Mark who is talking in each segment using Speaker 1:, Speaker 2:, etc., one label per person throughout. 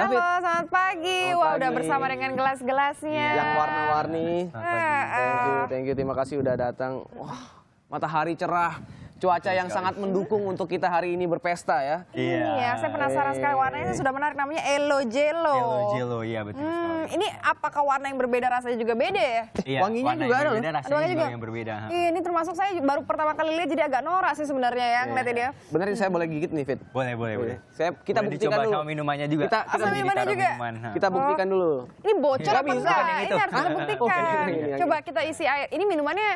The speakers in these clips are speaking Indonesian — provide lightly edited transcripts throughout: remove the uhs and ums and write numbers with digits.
Speaker 1: David.
Speaker 2: Halo, selamat pagi.
Speaker 1: Selamat
Speaker 2: Wah, udah
Speaker 1: pagi.
Speaker 2: bersama dengan gelas-gelasnya.
Speaker 1: Yang warna-warni.
Speaker 2: Eh,
Speaker 1: Thank you, terima kasih udah datang. Wah, matahari cerah, cuaca yang sangat mendukung untuk kita hari ini berpesta ya.
Speaker 2: Iya, saya penasaran sekali warnanya sudah menarik, namanya Elo Jello.
Speaker 3: Yellow Jello, iya betul sekali.
Speaker 2: Ini apakah warna yang berbeda rasanya juga beda ya?
Speaker 3: Iya,
Speaker 1: Wanginya
Speaker 3: warna
Speaker 1: juga
Speaker 3: yang
Speaker 1: ada loh.
Speaker 3: berbeda, rasanya
Speaker 2: Wanginya
Speaker 3: juga
Speaker 2: juga.
Speaker 3: yang berbeda.
Speaker 2: Iya, ini termasuk saya baru pertama kali lihat jadi agak norak sih sebenarnya ya ngeliatnya dia.
Speaker 1: Bener saya boleh gigit nih, Fit?
Speaker 3: Boleh.
Speaker 1: Kita
Speaker 3: Boleh
Speaker 1: buktikan
Speaker 3: dicoba
Speaker 1: dulu.
Speaker 3: sama minumannya juga.
Speaker 1: Kita
Speaker 2: sama minumannya
Speaker 3: ditaruh
Speaker 2: juga?
Speaker 3: minuman, ha.
Speaker 1: Kita buktikan dulu.
Speaker 2: Ini bocor
Speaker 1: Nggak
Speaker 2: apa
Speaker 1: bisa,
Speaker 2: enggak?
Speaker 3: yang
Speaker 2: Ini
Speaker 3: itu.
Speaker 2: harus kita buktikan.
Speaker 1: Ini.
Speaker 2: Coba kita isi air. Ini minumannya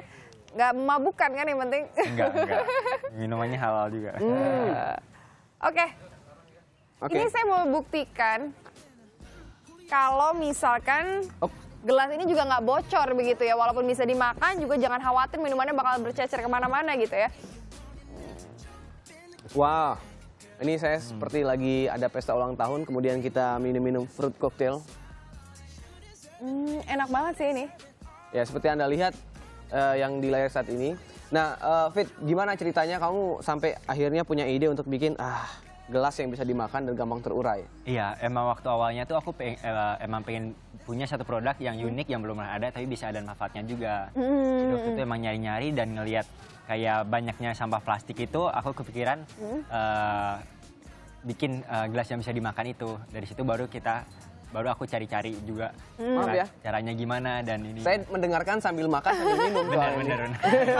Speaker 2: nggak memabukkan kan yang penting?
Speaker 3: Enggak. Minumannya halal juga.
Speaker 2: Oke.
Speaker 1: Oke.
Speaker 2: Ini saya mau buktikan kalau misalkan
Speaker 1: Oh.
Speaker 2: gelas ini juga nggak bocor begitu ya, walaupun bisa dimakan juga jangan khawatir minumannya bakal bercecer kemana-mana gitu ya.
Speaker 1: Wah, ini saya seperti lagi ada pesta ulang tahun, kemudian kita minum-minum fruit cocktail.
Speaker 2: Enak banget sih ini.
Speaker 1: Ya, seperti Anda lihat yang di layar saat ini. Nah, Fit, gimana ceritanya kamu sampai akhirnya punya ide untuk bikin gelas yang bisa dimakan dan gampang terurai?
Speaker 3: Iya, emang waktu awalnya tuh aku emang pengen punya satu produk yang unik yang belum pernah ada tapi bisa ada manfaatnya juga. Jadi waktu itu emang nyari-nyari dan ngelihat kayak banyaknya sampah plastik itu, aku kepikiran bikin gelas yang bisa dimakan itu. Dari situ baru aku cari-cari juga
Speaker 1: Maaf ya.
Speaker 3: caranya gimana dan ini.
Speaker 1: Saya mendengarkan sambil makan sambil minum. soalnya.
Speaker 3: bener.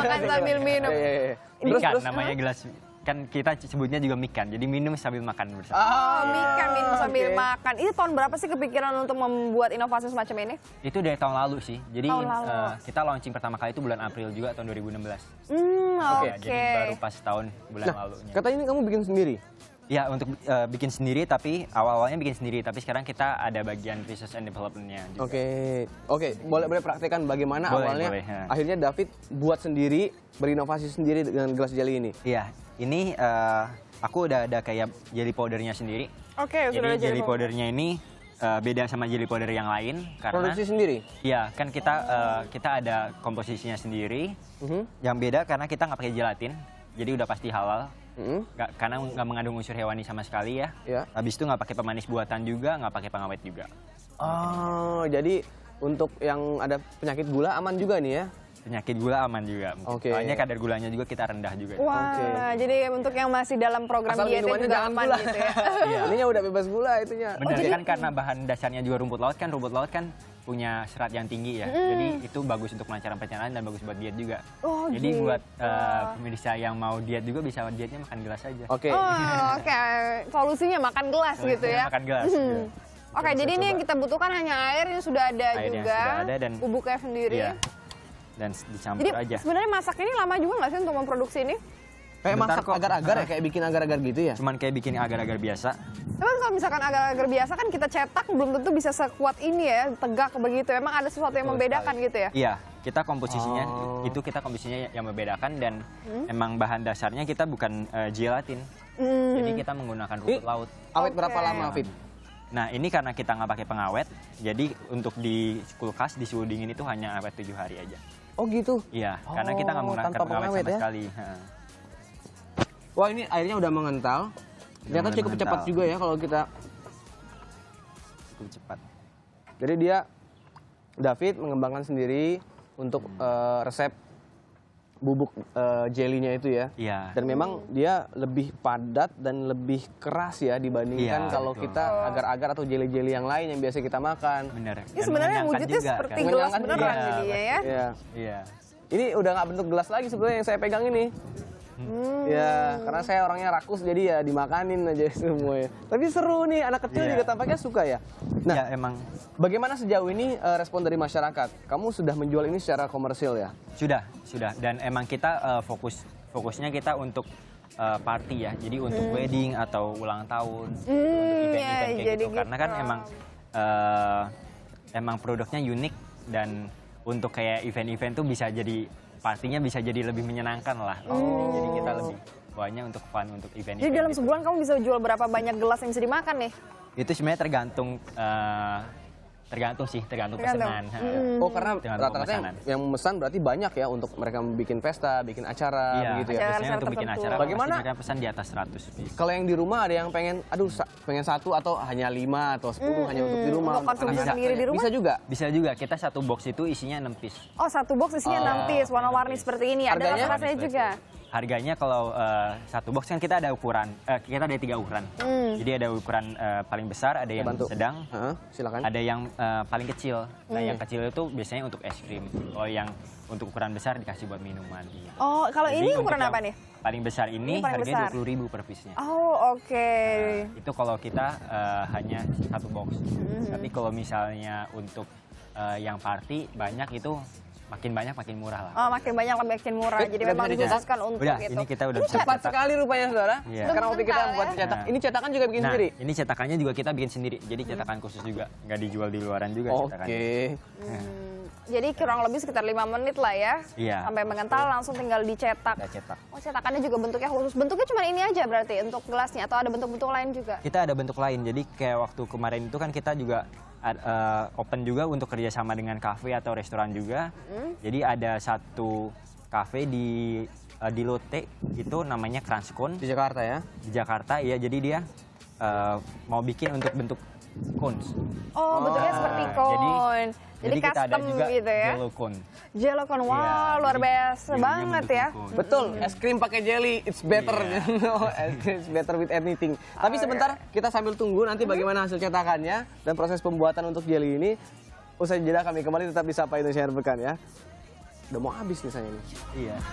Speaker 2: Makan sambil minum.
Speaker 1: Iya.
Speaker 3: Mikan namanya gelas, kan kita sebutnya juga mikan, jadi minum sambil makan bersama.
Speaker 2: Oh, Mika minum sambil
Speaker 1: oke.
Speaker 2: makan. Itu tahun berapa sih kepikiran untuk membuat inovasi semacam ini?
Speaker 3: Itu dari tahun lalu sih, jadi
Speaker 2: Tahun lalu.
Speaker 3: kita launching pertama kali itu bulan April juga tahun 2016.
Speaker 2: Oke.
Speaker 3: Ya, jadi baru pas tahun bulan
Speaker 1: Nah,
Speaker 3: lalunya.
Speaker 1: katanya ini kamu bikin sendiri?
Speaker 3: Ya untuk bikin sendiri, tapi awal-awalnya bikin sendiri, tapi sekarang kita ada bagian research and development-nya juga.
Speaker 1: Oke. Boleh praktekkan bagaimana
Speaker 3: Boleh,
Speaker 1: awalnya
Speaker 3: boleh, ya.
Speaker 1: akhirnya David buat sendiri, berinovasi sendiri dengan gelas jelly ini.
Speaker 3: Iya, ini aku udah ada kayak jelly powdernya sendiri.
Speaker 2: Oke, sudah ada
Speaker 3: Jadi jelly powdernya ini beda sama jelly powder yang lain karena
Speaker 1: Produksi sendiri?
Speaker 3: iya kan kita ada komposisinya sendiri. Yang beda karena kita nggak pakai gelatin, jadi udah pasti halal. Karena nggak mengandung unsur hewani sama sekali ya.
Speaker 1: Ya.
Speaker 3: Habis itu nggak pakai pemanis buatan juga, nggak pakai pengawet juga.
Speaker 1: Oh, jadi untuk yang ada penyakit gula aman juga nih ya?
Speaker 3: Penyakit gula aman juga.
Speaker 1: Oke.
Speaker 3: Soalnya kadar gulanya juga kita rendah juga.
Speaker 2: Wah,
Speaker 1: Oke.
Speaker 2: jadi untuk yang masih dalam program
Speaker 1: Asal
Speaker 2: dietnya
Speaker 1: minumannya
Speaker 2: juga
Speaker 1: jangan
Speaker 2: aman
Speaker 1: gula.
Speaker 2: gitu ya.
Speaker 3: Iya.
Speaker 1: Ininya udah bebas gula itunya.
Speaker 3: Benar kan karena bahan dasarnya juga rumput laut kan punya serat yang tinggi ya. Jadi itu bagus untuk kelancaran pencernaan dan bagus buat diet juga.
Speaker 2: Oh,
Speaker 3: Jadi
Speaker 2: gitu.
Speaker 3: buat pemirsa yang mau diet juga bisa dietnya makan gelas aja.
Speaker 1: Oke.
Speaker 2: Oh, oke. Solusinya makan gelas gitu ya.
Speaker 3: Makan gelas. gitu.
Speaker 2: Oke, jadi ini yang kita butuhkan hanya air yang sudah ada
Speaker 3: Air yang
Speaker 2: juga,
Speaker 3: sudah ada dan
Speaker 2: bubuknya sendiri.
Speaker 3: Iya. Dan dicampur
Speaker 2: Jadi
Speaker 3: aja.
Speaker 2: sebenarnya masak ini lama juga nggak sih untuk memproduksi ini?
Speaker 1: Kayak
Speaker 3: Bentar
Speaker 1: masak
Speaker 3: kok.
Speaker 1: agar-agar ya, kayak bikin agar-agar gitu ya?
Speaker 3: Cuman kayak bikin agar-agar biasa.
Speaker 2: Tapi kalau misalkan agar-agar biasa kan kita cetak belum tentu bisa sekuat ini ya, tegak begitu. Emang ada sesuatu yang
Speaker 3: Betul
Speaker 2: membedakan
Speaker 3: sekali.
Speaker 2: gitu ya?
Speaker 3: Iya, kita komposisinya yang membedakan dan emang bahan dasarnya kita bukan gelatin. Jadi kita menggunakan rumput laut.
Speaker 1: Awet
Speaker 2: Oke.
Speaker 1: berapa lama, Fit?
Speaker 3: Nah, ini karena kita nggak pakai pengawet, jadi untuk di kulkas di suhu dingin itu hanya awet 7 hari aja.
Speaker 1: Oh gitu?
Speaker 3: Iya, karena kita nggak menggunakan
Speaker 1: tanpa
Speaker 3: pengawet
Speaker 1: pengawet
Speaker 3: sama
Speaker 1: ya?
Speaker 3: sekali.
Speaker 1: Wah, ini airnya udah mengental. Ternyata
Speaker 3: mulai
Speaker 1: cukup
Speaker 3: mengental.
Speaker 1: cepat juga ya kalau kita.
Speaker 3: Cukup cepat.
Speaker 1: Jadi dia David mengembangkan sendiri untuk resep bubuk jelly-nya itu ya.
Speaker 3: Iya.
Speaker 1: Dan memang dia lebih padat dan lebih keras ya dibandingkan
Speaker 3: Iya,
Speaker 1: kalau
Speaker 3: betul.
Speaker 1: kita agar-agar atau jelly-jelly yang lain yang biasa kita makan.
Speaker 3: Bener.
Speaker 2: Ini
Speaker 3: Dan
Speaker 2: sebenarnya
Speaker 3: mengenyangkan
Speaker 2: wujudnya
Speaker 3: juga,
Speaker 2: seperti
Speaker 3: kan?
Speaker 2: gelas
Speaker 1: Mengenyangkan
Speaker 2: beneran
Speaker 3: juga.
Speaker 2: jadinya ya.
Speaker 1: Iya.
Speaker 3: Iya.
Speaker 1: Ini udah nggak bentuk gelas lagi sebenarnya yang saya pegang ini. Ya, karena saya orangnya rakus jadi ya dimakanin aja semuanya. Tapi seru nih, anak kecil
Speaker 3: Iya.
Speaker 1: juga tampaknya suka ya. Nah,
Speaker 3: Ya, emang
Speaker 1: bagaimana sejauh ini respon dari masyarakat? Kamu sudah menjual ini secara komersil ya?
Speaker 3: sudah. Dan emang kita fokusnya kita untuk party ya. Jadi untuk wedding atau ulang tahun, untuk event-event
Speaker 2: ya,
Speaker 3: kayak
Speaker 2: jadi
Speaker 3: gitu. Karena kan
Speaker 2: gitu.
Speaker 3: emang produknya unik dan untuk kayak event-event tuh bisa jadi partinya bisa jadi lebih menyenangkan lah. Jadi kita lebih bawanya untuk fun untuk event-event.
Speaker 2: Jadi dalam
Speaker 3: gitu.
Speaker 2: sebulan kamu bisa jual berapa banyak gelas yang bisa dimakan nih?
Speaker 3: Itu sebenarnya tergantung Tergantung sih, tergantung
Speaker 2: Tergantung.
Speaker 3: pesanan.
Speaker 1: Oh, karena
Speaker 3: Tergantung
Speaker 1: rata-rata
Speaker 3: pemesanan.
Speaker 1: yang memesan berarti banyak ya untuk mereka bikin pesta, bikin acara,
Speaker 3: Iya,
Speaker 1: begitu ya.
Speaker 2: Acara
Speaker 3: biasanya untuk bikin
Speaker 2: tertentu.
Speaker 3: acara
Speaker 1: Bagaimana?
Speaker 3: pasti mereka pesan di atas 100 piece.
Speaker 1: Kalau yang di rumah ada yang pengen, aduh pengen 1 atau hanya 5 atau 10 hanya untuk di rumah.
Speaker 2: Untuk konsumsi
Speaker 1: anak-anak.
Speaker 2: sendiri di rumah?
Speaker 1: Bisa juga.
Speaker 3: Bisa juga, kita satu box itu isinya 6 piece.
Speaker 2: Oh, satu box isinya 6 piece, warna-warni seperti ini. Ada
Speaker 1: Harganya?
Speaker 2: rasa-rasanya juga.
Speaker 3: Harganya kalau satu box kan kita ada ukuran, kita ada 3 ukuran. Jadi ada ukuran paling besar, ada yang
Speaker 1: Bantu.
Speaker 3: sedang,
Speaker 1: Heeh, silakan.
Speaker 3: ada yang paling kecil. Nah yang kecil itu biasanya untuk es krim. Kalau yang untuk ukuran besar dikasih buat minuman.
Speaker 2: Oh, kalau
Speaker 3: Jadi
Speaker 2: ini
Speaker 3: untuk
Speaker 2: ukuran
Speaker 3: yang
Speaker 2: apa nih?
Speaker 3: Paling besar ini
Speaker 2: paling
Speaker 3: harganya
Speaker 2: besar.
Speaker 3: 20.000 per piece-nya.
Speaker 2: Oh, oke.
Speaker 3: Itu kalau kita hanya satu box. Tapi kalau misalnya untuk yang party banyak itu makin banyak makin murah lah.
Speaker 2: Oh, makin banyak makin murah.
Speaker 1: Fit,
Speaker 2: Jadi
Speaker 1: udah
Speaker 2: memang
Speaker 1: bisa dicetak?
Speaker 2: dikhususkan untuk
Speaker 3: Udah,
Speaker 2: itu.
Speaker 3: ini kita udah
Speaker 1: Ini
Speaker 3: bisa
Speaker 1: cepat
Speaker 3: cetak.
Speaker 1: sekali rupanya, saudara.
Speaker 3: Iya.
Speaker 1: Sekarang waktu kita
Speaker 2: Kental
Speaker 1: buat
Speaker 2: ya.
Speaker 1: cetak. Ini cetakan juga bikin
Speaker 3: Nah,
Speaker 1: sendiri?
Speaker 3: ini cetakannya juga kita bikin sendiri. Jadi cetakan khusus juga, nggak dijual di luaran juga
Speaker 1: Oke.
Speaker 3: cetakannya.
Speaker 2: Jadi kurang lebih sekitar 5 menit lah ya.
Speaker 3: Iya.
Speaker 2: Sampai mengental langsung tinggal dicetak.
Speaker 3: Kita cetak.
Speaker 2: Oh, cetakannya juga bentuknya khusus. Bentuknya cuma ini aja berarti untuk gelasnya atau ada bentuk-bentuk lain juga?
Speaker 3: Kita ada bentuk lain. Jadi kayak waktu kemarin itu kan kita juga open juga untuk kerjasama dengan kafe atau restoran juga. Jadi ada satu kafe di Lotte itu namanya Crunchcone
Speaker 1: Di Jakarta ya?
Speaker 3: di Jakarta. Ya jadi dia mau bikin untuk bentuk cones.
Speaker 2: Oh, bentuknya seperti
Speaker 3: Nah,
Speaker 2: cone. Jadi
Speaker 3: kita ada
Speaker 2: custom
Speaker 3: juga
Speaker 2: gitu ya.
Speaker 3: Jello cone.
Speaker 2: Jello cone, wow,
Speaker 3: Iya,
Speaker 2: luar
Speaker 3: jadi
Speaker 2: biasa
Speaker 3: jadinya
Speaker 2: banget
Speaker 3: bentuk
Speaker 2: ya.
Speaker 3: cone.
Speaker 1: Betul, es krim pakai jelly, it's better.
Speaker 3: Iya.
Speaker 1: It's better with anything. Tapi sebentar, kita sambil tunggu nanti bagaimana hasil cetakannya dan proses pembuatan untuk jelly ini. Usai jeda kami kembali tetap di Sapa Indonesia Akhir Pekan ya. Udah mau habis nih saya ini.
Speaker 3: Iya.